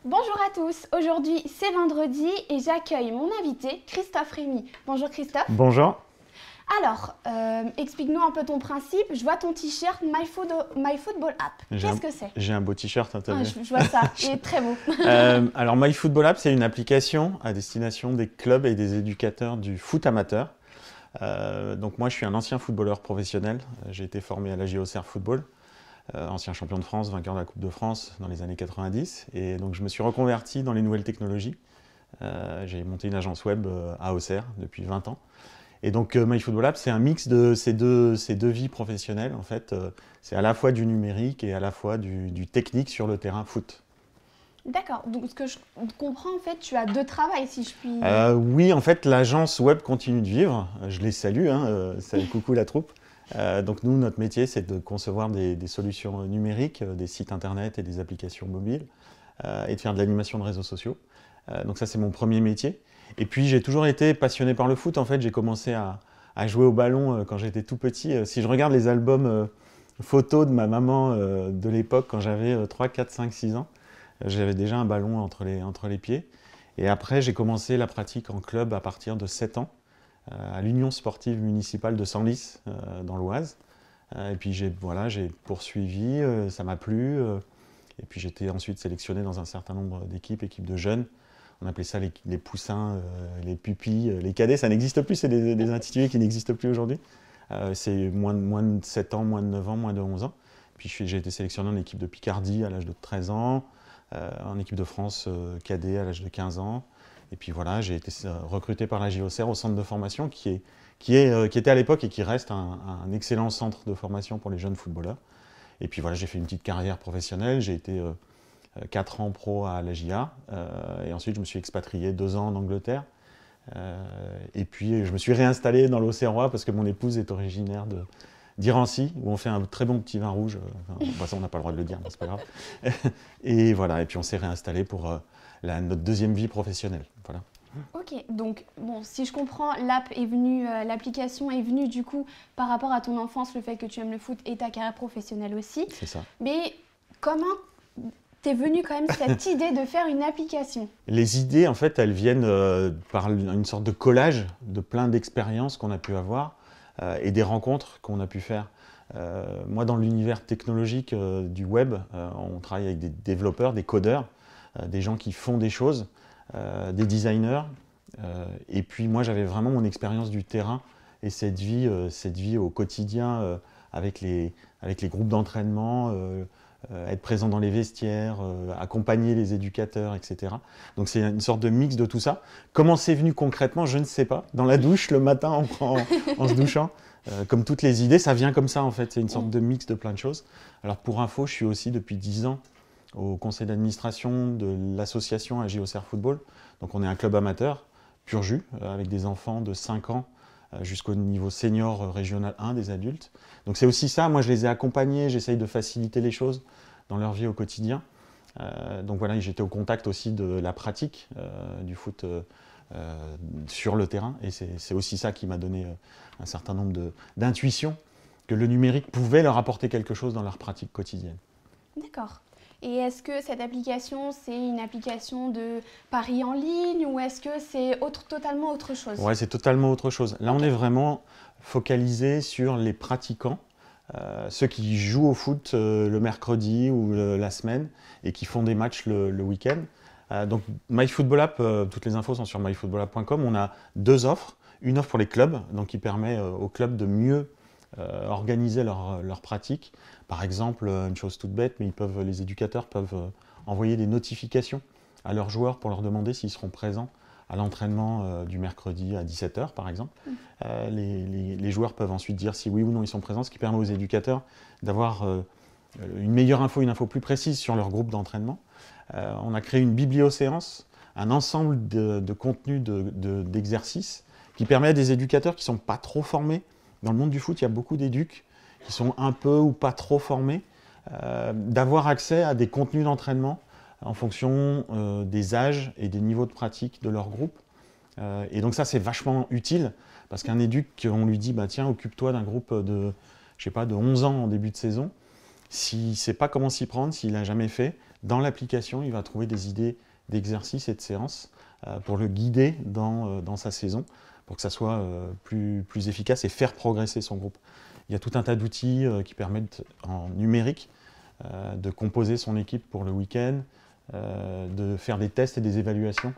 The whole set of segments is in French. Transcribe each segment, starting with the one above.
Bonjour à tous, aujourd'hui c'est vendredi et j'accueille mon invité Christophe Rémy. Bonjour Christophe. Bonjour. Alors, explique-nous un peu ton principe. Je vois ton t-shirt My Football App. Qu'est-ce que c'est? J'ai un beau t-shirt, hein, t'as vu. Je vois ça, il est très beau. Alors MyFootball App, c'est une application à destination des clubs et des éducateurs du foot amateur. Donc moi je suis un ancien footballeur professionnel, j'ai été formé à la JOCR Football, ancien champion de France, vainqueur de la Coupe de France dans les années 90, et donc je me suis reconverti dans les nouvelles technologies. J'ai monté une agence web à Auxerre depuis 20 ans. Et donc MyFootball App, c'est un mix de ces deux vies professionnelles. En fait, c'est à la fois du numérique et à la fois du technique sur le terrain foot. D'accord, donc ce que je comprends en fait, tu as deux travails si je puis... Oui, en fait, l'agence web continue de vivre. Je les salue, hein, coucou la troupe. Donc nous, notre métier, c'est de concevoir des solutions numériques, des sites internet et des applications mobiles, et de faire de l'animation de réseaux sociaux. Donc ça, c'est mon premier métier. Et puis, j'ai toujours été passionné par le foot. En fait, j'ai commencé à jouer au ballon quand j'étais tout petit. Si je regarde les albums photos de ma maman de l'époque, quand j'avais 3, 4, 5, 6 ans, j'avais déjà un ballon entre les pieds. Et après, j'ai commencé la pratique en club à partir de 7 ans, à l'Union sportive municipale de Senlis, dans l'Oise. Et puis, j'ai poursuivi, ça m'a plu. Et puis, j'ai été ensuite sélectionné dans un certain nombre d'équipes de jeunes. On appelait ça les poussins, les pupilles, les cadets. Ça n'existe plus, c'est des intitulés qui n'existent plus aujourd'hui. C'est moins de 7 ans, moins de 9 ans, moins de 11 ans. Puis j'ai été sélectionné en équipe de Picardie à l'âge de 13 ans, en équipe de France cadet à l'âge de 15 ans. Et puis voilà, j'ai été recruté par la JOCR au centre de formation qui était à l'époque et qui reste un excellent centre de formation pour les jeunes footballeurs. Et puis voilà, j'ai fait une petite carrière professionnelle. J'ai été 4 ans pro à la JA, et ensuite je me suis expatrié 2 ans en Angleterre, et puis je me suis réinstallé dans l'Auxerrois parce que mon épouse est originaire d'Irancy, où on fait un très bon petit vin rouge. Enfin, ça on n'a pas le droit de le dire, mais c'est pas grave. Et voilà, et puis on s'est réinstallé pour notre deuxième vie professionnelle. Voilà. Ok, donc bon, si je comprends, l'application est venue du coup par rapport à ton enfance, le fait que tu aimes le foot et ta carrière professionnelle aussi. C'est ça. Mais comment t'es venue quand même cette idée de faire une application? Les idées, en fait, elles viennent par une sorte de collage de plein d'expériences qu'on a pu avoir et des rencontres qu'on a pu faire. Moi, dans l'univers technologique du web, on travaille avec des développeurs, des codeurs, des gens qui font des choses, des designers. Et puis moi, j'avais vraiment mon expérience du terrain et cette vie au quotidien avec les groupes d'entraînement, être présent dans les vestiaires, accompagner les éducateurs, etc. Donc c'est une sorte de mix de tout ça. Comment c'est venu concrètement, je ne sais pas. Dans la douche, le matin, en se douchant. Comme toutes les idées, ça vient comme ça en fait. C'est une sorte de mix de plein de choses. Alors pour info, je suis aussi depuis 10 ans au conseil d'administration de l'association AJOCR Football. Donc on est un club amateur, pur jus, avec des enfants de 5 ans jusqu'au niveau senior régional 1 des adultes. Donc c'est aussi ça, moi je les ai accompagnés, j'essaye de faciliter les choses dans leur vie au quotidien. Donc voilà, j'étais au contact aussi de la pratique du foot sur le terrain, et c'est aussi ça qui m'a donné un certain nombre d'intuitions que le numérique pouvait leur apporter quelque chose dans leur pratique quotidienne. D'accord. Et est-ce que cette application, c'est une application de paris en ligne ou est-ce que c'est totalement autre chose? Ouais, c'est totalement autre chose. Là, on est vraiment focalisé sur les pratiquants, ceux qui jouent au foot le mercredi ou la semaine et qui font des matchs le week-end. Donc, MyFootball App, toutes les infos sont sur myfootballapp.com. On a 2 offres. Une offre pour les clubs, donc qui permet aux clubs de mieux organiser leur pratique. Par exemple, une chose toute bête, mais les éducateurs peuvent envoyer des notifications à leurs joueurs pour leur demander s'ils seront présents à l'entraînement du mercredi à 17 h, par exemple. Les joueurs peuvent ensuite dire si oui ou non ils sont présents, ce qui permet aux éducateurs d'avoir une meilleure info, une info plus précise sur leur groupe d'entraînement. On a créé une biblioséance, un ensemble de contenus d'exercices qui permet à des éducateurs qui ne sont pas trop formés. Dans le monde du foot, il y a beaucoup d'éducs qui sont un peu ou pas trop formés, d'avoir accès à des contenus d'entraînement en fonction des âges et des niveaux de pratique de leur groupe. Et donc ça, c'est vachement utile, parce qu'un éduc, on lui dit, bah, tiens, occupe-toi d'un groupe de 11 ans en début de saison. S'il ne sait pas comment s'y prendre, s'il n'a jamais fait, dans l'application, il va trouver des idées d'exercices et de séances pour le guider dans sa saison, pour que ça soit plus efficace et faire progresser son groupe. Il y a tout un tas d'outils qui permettent en numérique de composer son équipe pour le week-end, de faire des tests et des évaluations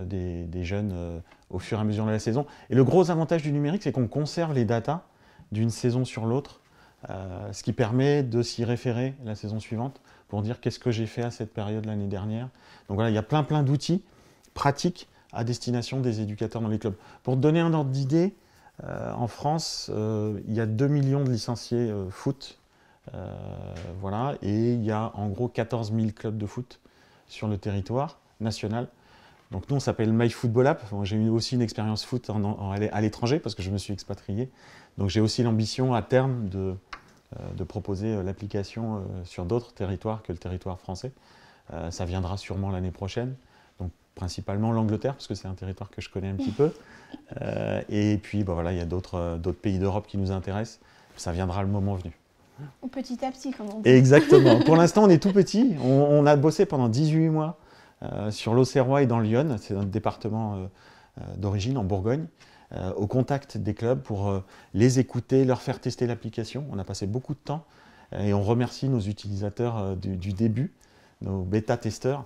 des jeunes au fur et à mesure de la saison. Et le gros avantage du numérique, c'est qu'on conserve les datas d'une saison sur l'autre, ce qui permet de s'y référer la saison suivante pour dire qu'est-ce que j'ai fait à cette période l'année dernière. Donc voilà, il y a plein d'outils pratiques à destination des éducateurs dans les clubs. Pour te donner un ordre d'idée, en France, il y a 2 millions de licenciés foot, voilà, et il y a en gros 14 000 clubs de foot sur le territoire national. Donc nous, on s'appelle MyFootballApp. J'ai eu aussi une expérience foot à l'étranger parce que je me suis expatrié. Donc j'ai aussi l'ambition à terme de proposer l'application sur d'autres territoires que le territoire français. Ça viendra sûrement l'année prochaine. Donc principalement l'Angleterre parce que c'est un territoire que je connais un petit peu. Et puis voilà, il y a d'autres pays d'Europe qui nous intéressent. Ça viendra le moment venu. Petit à petit, comme on dit. Exactement. Pour l'instant, on est tout petit. On a bossé pendant 18 mois sur l'Auxerrois et dans l'Yonne. C'est notre département d'origine, en Bourgogne, au contact des clubs pour les écouter, leur faire tester l'application. On a passé beaucoup de temps et on remercie nos utilisateurs du début, nos bêta-testeurs,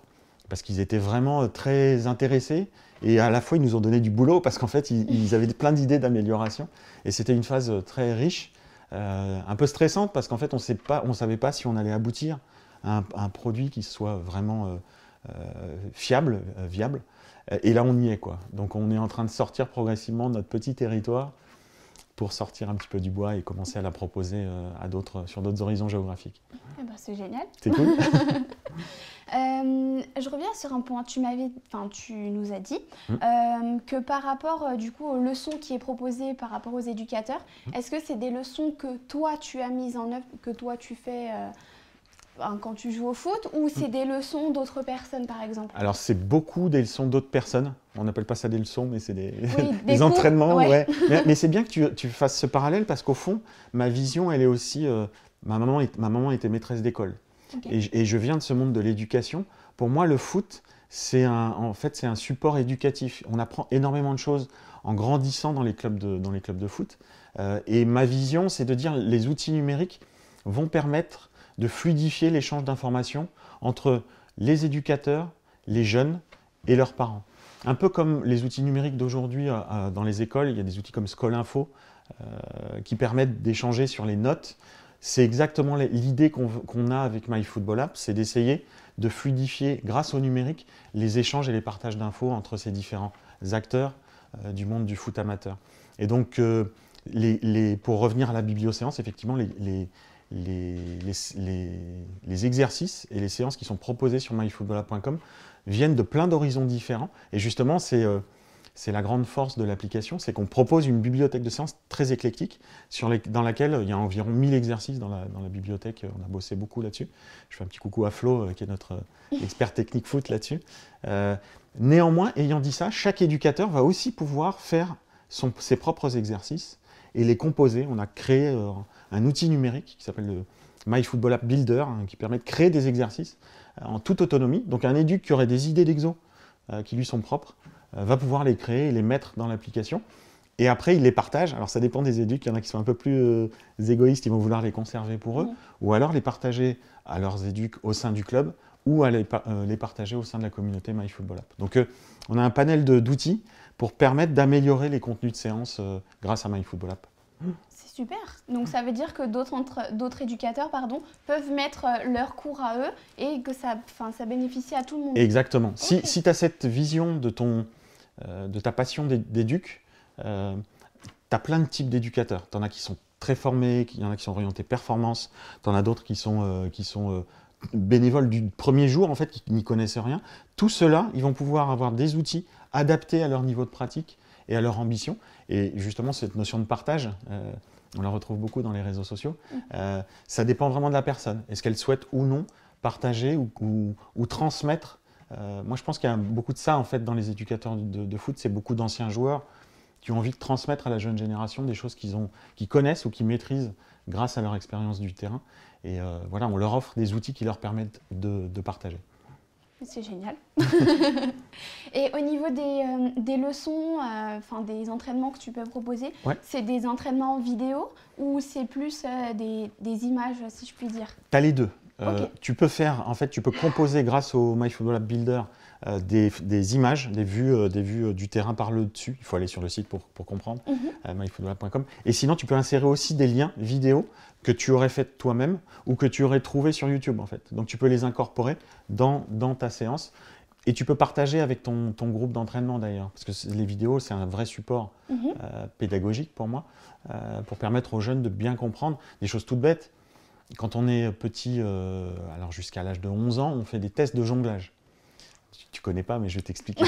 parce qu'ils étaient vraiment très intéressés et à la fois ils nous ont donné du boulot parce qu'en fait ils avaient plein d'idées d'amélioration et c'était une phase très riche, un peu stressante parce qu'en fait on ne savait pas si on allait aboutir à un produit qui soit vraiment fiable, viable, et là on y est quoi. Donc on est en train de sortir progressivement de notre petit territoire pour sortir un petit peu du bois et commencer à la proposer sur d'autres horizons géographiques. Eh ben, c'est génial. C'est cool. Je reviens sur un point. Tu nous as dit que par rapport du coup aux leçons qui est proposées par rapport aux éducateurs, est-ce que c'est des leçons que toi tu as mises en œuvre, que toi tu fais quand tu joues au foot, ou c'est des leçons d'autres personnes par exemple? Alors c'est beaucoup des leçons d'autres personnes. On n'appelle pas ça des leçons, mais c'est des cours, entraînements. Ouais. Ouais. Mais c'est bien que tu fasses ce parallèle parce qu'au fond, ma vision, elle est aussi... ma maman était maîtresse d'école. Okay. Et je viens de ce monde de l'éducation. Pour moi, le foot, en fait, c'est un support éducatif. On apprend énormément de choses en grandissant dans les clubs de foot. Et ma vision, c'est de dire que les outils numériques vont permettre de fluidifier l'échange d'informations entre les éducateurs, les jeunes et leurs parents. Un peu comme les outils numériques d'aujourd'hui dans les écoles, il y a des outils comme Scolinfo qui permettent d'échanger sur les notes. C'est exactement l'idée qu'on a avec MyFootballApp, c'est d'essayer de fluidifier, grâce au numérique, les échanges et les partages d'infos entre ces différents acteurs du monde du foot amateur. Et donc, pour revenir à la biblioséance, effectivement, les exercices et les séances qui sont proposées sur myfootballapp.com viennent de plein d'horizons différents. Et justement, c'est la grande force de l'application, c'est qu'on propose une bibliothèque de séances très éclectique dans laquelle il y a environ 1000 exercices dans la bibliothèque. On a bossé beaucoup là-dessus. Je fais un petit coucou à Flo, qui est notre expert technique foot là-dessus. Néanmoins, ayant dit ça, chaque éducateur va aussi pouvoir faire ses propres exercices et les composer. On a créé un outil numérique qui s'appelle le MyFootballApp Builder, qui permet de créer des exercices en toute autonomie. Donc un éduc qui aurait des idées d'exo qui lui sont propres, va pouvoir les créer et les mettre dans l'application. Et après, il les partage. Alors, ça dépend des éducs. Il y en a qui sont un peu plus égoïstes, ils vont vouloir les conserver pour eux, ou alors les partager à leurs éducs au sein du club, ou les partager au sein de la communauté MyFootballApp. Donc, on a un panel d'outils pour permettre d'améliorer les contenus de séance grâce à MyFootballApp. C'est super. Donc, ça veut dire que d'autres éducateurs peuvent mettre leurs cours à eux et que ça bénéficie à tout le monde. Exactement. Okay. Si tu as cette vision de ta passion d'éduc, tu as plein de types d'éducateurs. Tu en as qui sont très formés, il y en a qui sont orientés performance, tu en as d'autres qui sont bénévoles du premier jour, en fait, qui n'y connaissent rien. Tout cela, ils vont pouvoir avoir des outils adaptés à leur niveau de pratique et à leur ambition. Et justement, cette notion de partage, on la retrouve beaucoup dans les réseaux sociaux. Ça dépend vraiment de la personne. Est-ce qu'elle souhaite ou non partager ou transmettre. Moi, je pense qu'il y a beaucoup de ça en fait dans les éducateurs de foot. C'est beaucoup d'anciens joueurs qui ont envie de transmettre à la jeune génération des choses qu'ils connaissent ou qu'ils maîtrisent grâce à leur expérience du terrain. Et voilà, on leur offre des outils qui leur permettent de partager. C'est génial. Et au niveau des leçons, des entraînements que tu peux proposer, c'est des entraînements vidéo ou c'est plus des images, si je puis dire? Tu as les deux. Tu peux tu peux composer grâce au MyFootballApp Builder des images, des vues du terrain par le dessus. Il faut aller sur le site pour comprendre, myfootballapp.com. Et sinon, tu peux insérer aussi des liens vidéo que tu aurais fait toi-même ou que tu aurais trouvé sur YouTube en fait. Donc tu peux les incorporer dans ta séance et tu peux partager avec ton groupe d'entraînement d'ailleurs. Parce que les vidéos, c'est un vrai support pédagogique pour moi, pour permettre aux jeunes de bien comprendre des choses toutes bêtes. Quand on est petit, alors jusqu'à l'âge de 11 ans, on fait des tests de jonglage. Tu connais pas, mais je vais t'expliquer.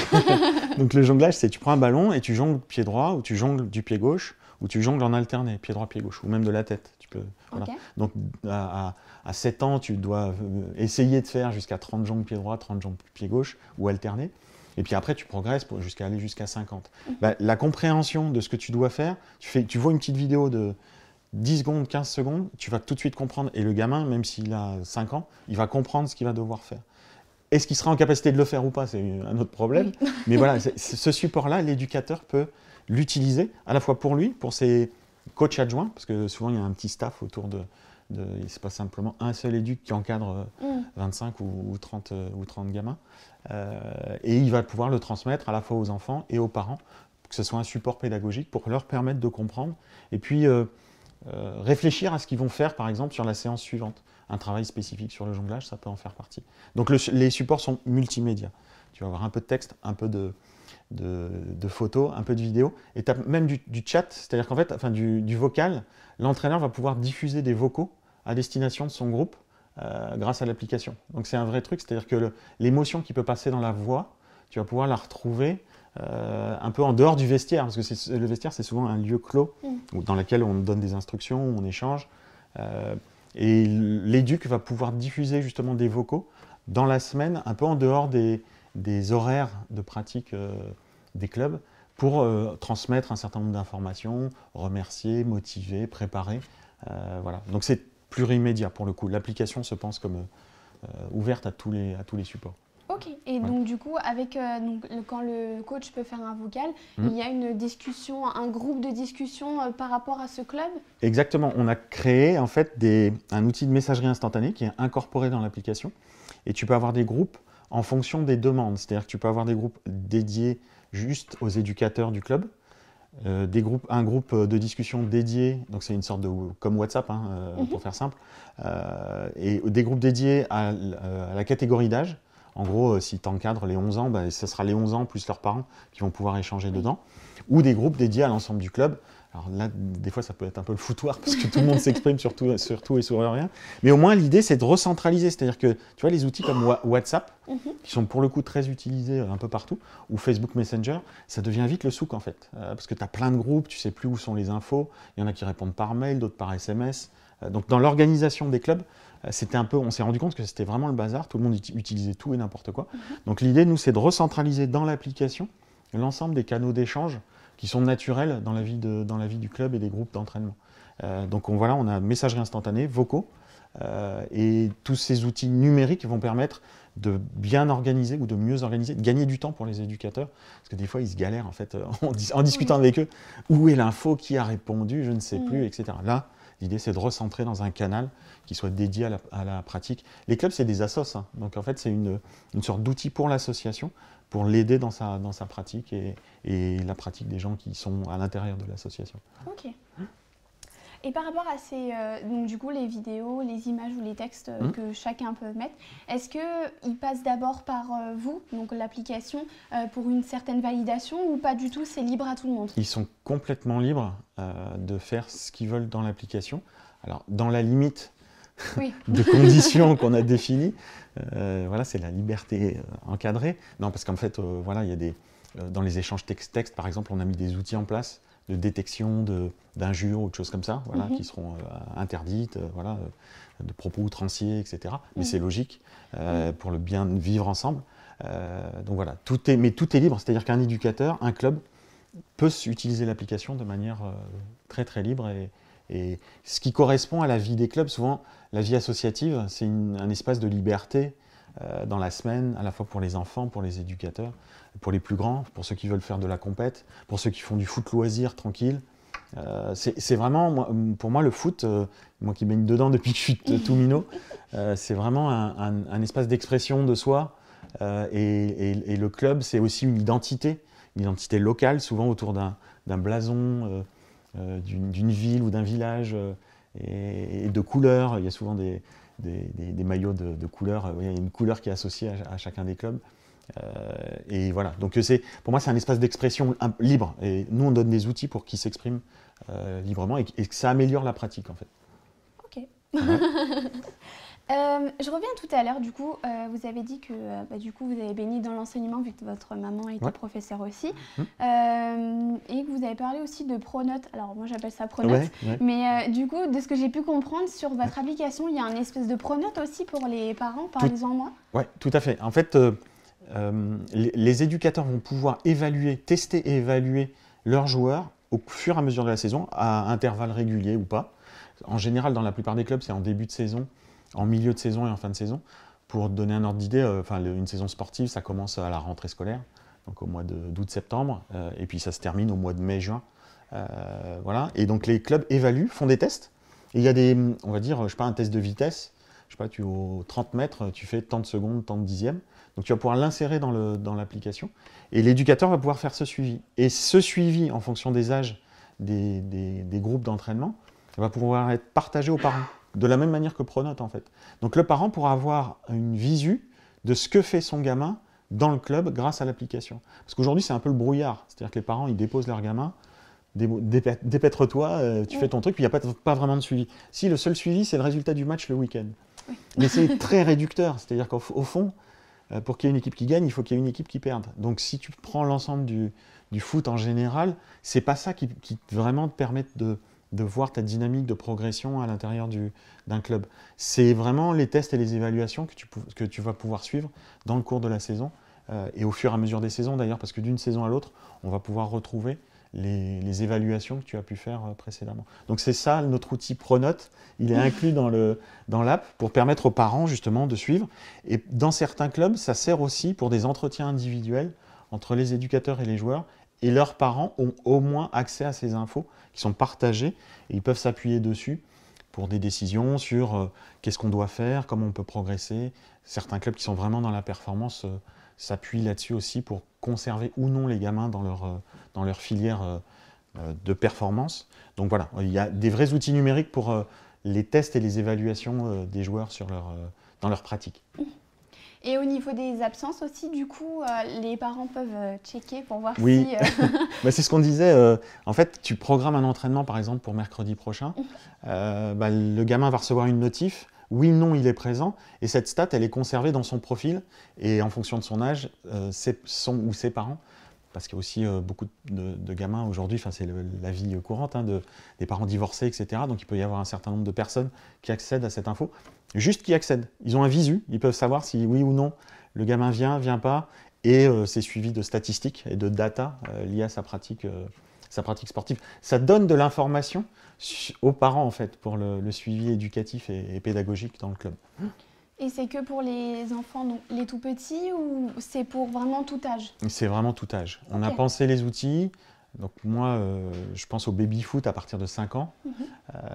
Donc le jonglage, c'est tu prends un ballon et tu jongles du pied droit, ou tu jongles du pied gauche, ou tu jongles en alterné, pied droit, pied gauche, ou même de la tête. Voilà. Donc à 7 ans, tu dois essayer de faire jusqu'à 30 jongles pied droit, 30 jongles pied gauche, ou alterné. Et puis après, tu progresses jusqu'à aller jusqu'à 50. La compréhension de ce que tu dois faire, tu vois une petite vidéo de 10 secondes, 15 secondes, tu vas tout de suite comprendre. Et le gamin, même s'il a 5 ans, il va comprendre ce qu'il va devoir faire. Est-ce qu'il sera en capacité de le faire ou pas, c'est un autre problème. Mais voilà, ce support-là, l'éducateur peut l'utiliser à la fois pour lui, pour ses coachs adjoints, parce que souvent il y a un petit staff autour c'est pas simplement un seul éduc qui encadre 25 ou 30 gamins. Et il va pouvoir le transmettre à la fois aux enfants et aux parents, pour que ce soit un support pédagogique pour leur permettre de comprendre. Et puis réfléchir à ce qu'ils vont faire, par exemple, sur la séance suivante. Un travail spécifique sur le jonglage, ça peut en faire partie. Donc les supports sont multimédia. Tu vas avoir un peu de texte, un peu de photos, un peu de vidéo, et tu as même du chat, c'est-à-dire qu'en fait, du vocal, l'entraîneur va pouvoir diffuser des vocaux à destination de son groupe grâce à l'application. Donc c'est un vrai truc, c'est-à-dire que l'émotion qui peut passer dans la voix, tu vas pouvoir la retrouver un peu en dehors du vestiaire, parce que le vestiaire, c'est souvent un lieu clos dans lequel on donne des instructions, on échange. Et l'éduc va pouvoir diffuser justement des vocaux dans la semaine, un peu en dehors des horaires de pratique des clubs, pour transmettre un certain nombre d'informations, remercier, motiver, préparer. Voilà. Donc c'est plurimédia pour le coup. L'application se pense comme ouverte à tous les supports. Ok, et donc du coup, quand le coach peut faire un vocal, il y a une discussion, un groupe de discussion par rapport à ce club? Exactement, on a créé en fait un outil de messagerie instantanée qui est incorporé dans l'application, et tu peux avoir des groupes en fonction des demandes, c'est-à-dire que tu peux avoir des groupes dédiés juste aux éducateurs du club, un groupe de discussion dédié, donc c'est une sorte comme WhatsApp pour faire simple, et des groupes dédiés à la catégorie d'âge. En gros, si tu encadres les 11 ans, ce sera les 11 ans plus leurs parents qui vont pouvoir échanger dedans. Ou des groupes dédiés à l'ensemble du club. Alors là, des fois, ça peut être un peu le foutoir parce que tout le monde s'exprime sur tout et sur rien. Mais au moins, l'idée, c'est de recentraliser. C'est-à-dire que, tu vois, les outils comme WhatsApp, qui sont pour le coup très utilisés un peu partout, ou Facebook Messenger, ça devient vite le souk en fait. Parce que tu as plein de groupes, tu ne sais plus où sont les infos. Il y en a qui répondent par mail, d'autres par SMS. Donc dans l'organisation des clubs, on s'est rendu compte que c'était vraiment le bazar, tout le monde utilisait tout et n'importe quoi. Donc l'idée, nous, c'est de recentraliser dans l'application l'ensemble des canaux d'échange qui sont naturels dans la vie du club et des groupes d'entraînement. Donc on a messagerie instantanée, vocaux, et tous ces outils numériques vont permettre de bien organiser ou de mieux organiser, de gagner du temps pour les éducateurs, parce que des fois ils se galèrent en fait en discutant avec eux. Où est l'info, qui a répondu, je ne sais plus, etc. Là, l'idée, c'est de recentrer dans un canal qui soit dédié à la pratique. Les clubs, c'est des assos, donc en fait, c'est une sorte d'outil pour l'association, pour l'aider dans sa pratique et la pratique des gens qui sont à l'intérieur de l'association. Ok. Et par rapport à donc du coup, les vidéos, les images ou les textes que chacun peut mettre, est-ce qu'ils passent d'abord par vous, donc l'application, pour une certaine validation ou pas du tout, c'est libre à tout le monde? Ils sont complètement libres de faire ce qu'ils veulent dans l'application. Alors, dans la limite de conditions qu'on a définies, voilà, c'est la liberté encadrée. Non, parce qu'en fait, voilà, il y a dans les échanges texte-texte, par exemple, on a mis des outils en place de détection d'injures ou de choses comme ça, voilà, qui seront interdites, voilà, de propos outranciers, etc. Mais c'est logique pour le bien vivre ensemble. Donc voilà, tout est libre, c'est-à-dire qu'un éducateur, un club, peut utiliser l'application de manière très très libre et ce qui correspond à la vie des clubs. Souvent, la vie associative, c'est un espace de liberté dans la semaine, à la fois pour les enfants, pour les éducateurs, pour les plus grands, pour ceux qui veulent faire de la compète, pour ceux qui font du foot loisir tranquille. C'est vraiment, pour moi, le foot, moi qui baigne dedans depuis que je suis tout minot, c'est vraiment un espace d'expression de soi. Et le club, c'est aussi une identité locale, souvent autour d'un blason, d'une ville ou d'un village, et de couleurs. Il y a souvent des maillots de couleurs. Il y a une couleur qui est associée à chacun des clubs. Et voilà. Donc pour moi, c'est un espace d'expression libre. Et nous, on donne des outils pour qu'ils s'expriment librement et que ça améliore la pratique, en fait. Ok. Ouais. Je reviens tout à l'heure, du coup, vous avez dit que du coup, vous avez baigné dans l'enseignement vu que votre maman était professeure aussi, et que vous avez parlé aussi de Pronote. Alors moi j'appelle ça Pronote, mais du coup, de ce que j'ai pu comprendre sur votre application, il y a un espèce de Pronote aussi pour les parents, parlez-en-moi. Oui, tout à fait. En fait, les éducateurs vont pouvoir tester et évaluer leurs joueurs au fur et à mesure de la saison, à intervalles réguliers ou pas. En général, dans la plupart des clubs, c'est en début de saison, en milieu de saison et en fin de saison. Pour donner un ordre d'idée, une saison sportive, ça commence à la rentrée scolaire, donc au mois d'août-septembre, et puis ça se termine au mois de mai-juin. Voilà. Et donc les clubs évaluent, font des tests. Et il y a on va dire, je sais pas, un test de vitesse. Je sais pas, aux 30 mètres, tu fais tant de secondes, tant de dixièmes. Donc tu vas pouvoir l'insérer dans l'application. Et l'éducateur va pouvoir faire ce suivi. Et ce suivi, en fonction des âges des groupes d'entraînement, va pouvoir être partagé aux parents. De la même manière que Pronote, en fait. Donc le parent pourra avoir une visu de ce que fait son gamin dans le club grâce à l'application. Parce qu'aujourd'hui, c'est un peu le brouillard. C'est-à-dire que les parents, ils déposent leur gamin, dépêtre-toi, tu fais ton truc, puis il n'y a pas vraiment de suivi. Si, le seul suivi, c'est le résultat du match le week-end. Oui. Mais c'est très réducteur. C'est-à-dire qu'au fond, pour qu'il y ait une équipe qui gagne, il faut qu'il y ait une équipe qui perde. Donc si tu prends l'ensemble du foot en général, c'est pas ça qui vraiment te permet de voir ta dynamique de progression à l'intérieur d'un club. C'est vraiment les tests et les évaluations que tu vas pouvoir suivre dans le cours de la saison, et au fur et à mesure des saisons d'ailleurs, parce que d'une saison à l'autre, on va pouvoir retrouver les évaluations que tu as pu faire précédemment. Donc c'est ça, notre outil Pronote, il est inclus dans l'app pour permettre aux parents justement de suivre. Et dans certains clubs, ça sert aussi pour des entretiens individuels entre les éducateurs et les joueurs, et leurs parents ont au moins accès à ces infos qui sont partagées et ils peuvent s'appuyer dessus pour des décisions sur qu'est-ce qu'on doit faire, comment on peut progresser. Certains clubs qui sont vraiment dans la performance s'appuient là-dessus aussi pour conserver ou non les gamins dans leur filière de performance. Donc voilà, il y a des vrais outils numériques pour les tests et les évaluations des joueurs dans leur pratique. Et au niveau des absences aussi, du coup, les parents peuvent checker pour voir si... Oui, c'est ce qu'on disait. En fait, tu programmes un entraînement, par exemple, pour mercredi prochain. Le gamin va recevoir une notif. Oui, non, il est présent. Et cette stat, elle est conservée dans son profil. Et en fonction de son âge, son ou ses parents, parce qu'il y a aussi beaucoup de gamins aujourd'hui, c'est la vie courante, des parents divorcés, etc. Donc il peut y avoir un certain nombre de personnes qui accèdent à cette info. Juste qui accèdent. Ils ont un visu, ils peuvent savoir si oui ou non le gamin vient pas, et c'est suivi de statistiques et de data liées à sa pratique sportive. Ça donne de l'information aux parents en fait pour le suivi éducatif et pédagogique dans le club. Et c'est que pour les enfants, donc les tout petits, ou c'est pour vraiment tout âge? C'est vraiment tout âge. On a pensé les outils. Donc moi, je pense au baby-foot à partir de 5 ans,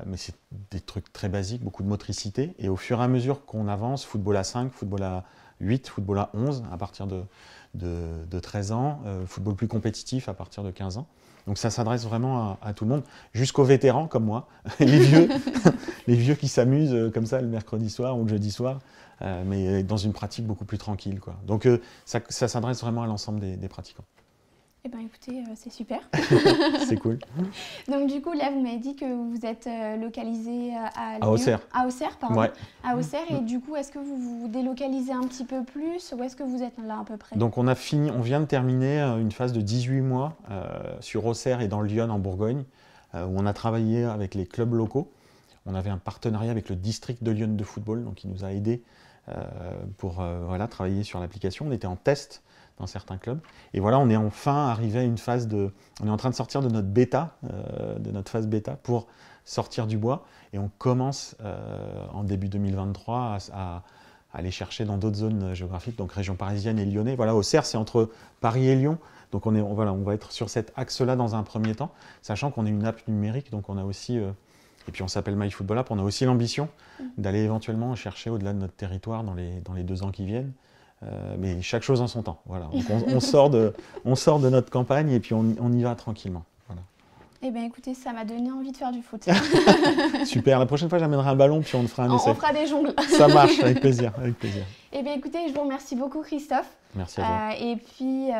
mais c'est des trucs très basiques, beaucoup de motricité. Et au fur et à mesure qu'on avance, football à 5, football à 8, football à 11 à partir de 13 ans, football plus compétitif à partir de 15 ans. Donc ça s'adresse vraiment à tout le monde, jusqu'aux vétérans comme moi, les vieux, les vieux qui s'amusent comme ça le mercredi soir ou le jeudi soir, mais dans une pratique beaucoup plus tranquille, quoi. Donc ça s'adresse vraiment à l'ensemble des pratiquants. Eh bien écoutez, c'est super. C'est cool. Donc du coup, là, vous m'avez dit que vous êtes localisé à Auxerre. À Auxerre, pardon. Ouais. À Auxerre, et du coup, est-ce que vous vous délocalisez un petit peu plus, ou est-ce que vous êtes là à peu près? Donc on vient de terminer une phase de 18 mois sur Auxerre et dans le Lyon en Bourgogne, où on a travaillé avec les clubs locaux. On avait un partenariat avec le district de Lyon de football, donc il nous a aidés pour travailler sur l'application. On était en test dans certains clubs. Et voilà, on est enfin arrivé à une phase de... On est en train de sortir de notre bêta, de notre phase bêta, pour sortir du bois. Et on commence en début 2023 à aller chercher dans d'autres zones géographiques, donc région parisienne et lyonnais. Voilà, Auxerre, c'est entre Paris et Lyon. Donc voilà, on va être sur cet axe-là dans un premier temps, sachant qu'on est une app numérique, donc on a aussi... et puis on s'appelle MyFootball App, on a aussi l'ambition d'aller éventuellement chercher au-delà de notre territoire dans les 2 ans qui viennent. Mais chaque chose en son temps. Voilà. Donc on sort de notre campagne et puis on y va tranquillement. Voilà. Eh bien écoutez, ça m'a donné envie de faire du foot. Super, la prochaine fois j'amènerai un ballon puis on fera un essai. On fera des jongles. Ça marche, avec plaisir, avec plaisir. Eh bien écoutez, je vous remercie beaucoup Christophe. Merci à toi. Et puis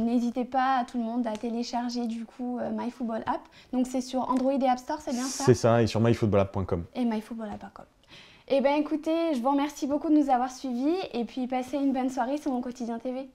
n'hésitez pas à tout le monde à télécharger du coup MyFootball App. Donc c'est sur Android et App Store, c'est bien ça? C'est ça, et sur myfootballapp.com. Et myfootballapp.com. Eh bien écoutez, je vous remercie beaucoup de nous avoir suivis et puis passez une bonne soirée sur Mon Quotidien TV.